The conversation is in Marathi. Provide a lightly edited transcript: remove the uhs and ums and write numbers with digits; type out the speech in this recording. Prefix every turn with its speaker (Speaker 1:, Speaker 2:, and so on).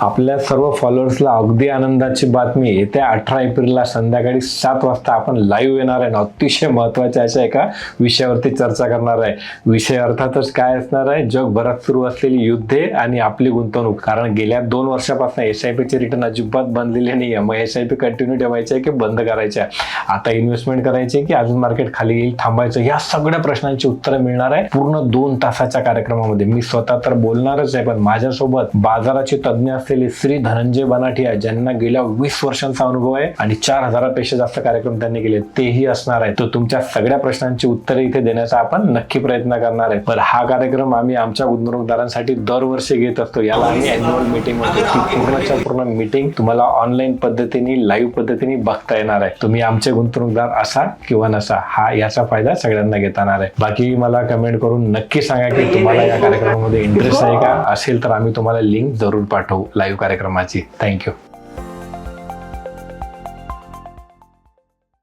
Speaker 1: आपल्या सर्व फॉलोअर्सला अगदी आनंदाची बातमी, येत्या 18 एप्रिलला संध्याकाळी 7 वाजता आपण लाईव्ह येणार आहे. अतिशय महत्त्वाच्या अशा एका विषयावरती चर्चा करणार आहे. विषय अर्थातच काय असणार आहे, जगभरात सुरू असलेली युद्धे आणि आपली गुंतवणूक. कारण गेल्या 2 वर्षापासून SIPचे रिटर्न अजिबात बनलेले नाही. मग SIP कंटिन्यू ठेवायचे की बंद करायचे, आता इन्व्हेस्टमेंट करायची की अजून मार्केट खाली येईल थांबायचं, या सगळ्या प्रश्नांची उत्तरं मिळणार आहे पूर्ण 2 तासाच्या कार्यक्रमामध्ये. मी स्वतः तर बोलणारच आहे, पण माझ्यासोबत बाजाराचे तज्ज्ञ असलेले श्री धनंजय बनाठिया, ज्यांना गेल्या 20 वर्षांचा अनुभव आहे आणि 4000पेक्षा जास्त कार्यक्रम त्यांनी केले, तेही असणार आहे. तर तुमच्या सगळ्या प्रश्नांची उत्तरे इथे देण्याचा आपण नक्की प्रयत्न करणार आहे. पण हा कार्यक्रम आम्ही आमच्या गुंतवणूकदारांसाठी दरवर्षी घेत असतो. याला आम्ही अॅन्युअल मीटिंग म्हणतो. ती पूर्णच्या पूर्ण मीटिंग तुम्हाला ऑनलाईन पद्धतीने, लाईव्ह पद्धतीने बघता येणार आहे. तुम्ही आमचे गुंतवणूकदार असा किंवा नसा, हा याचा फायदा सगळ्यांना घेता येणार आहे. बाकी मला कमेंट करून नक्की सांगा की तुम्हाला या कार्यक्रमामध्ये इंटरेस्ट आहे का. असेल तर आम्ही तुम्हाला लिंक जरूर पाठवू लाईव्ह कार्यक्रमाची. थँक्यू.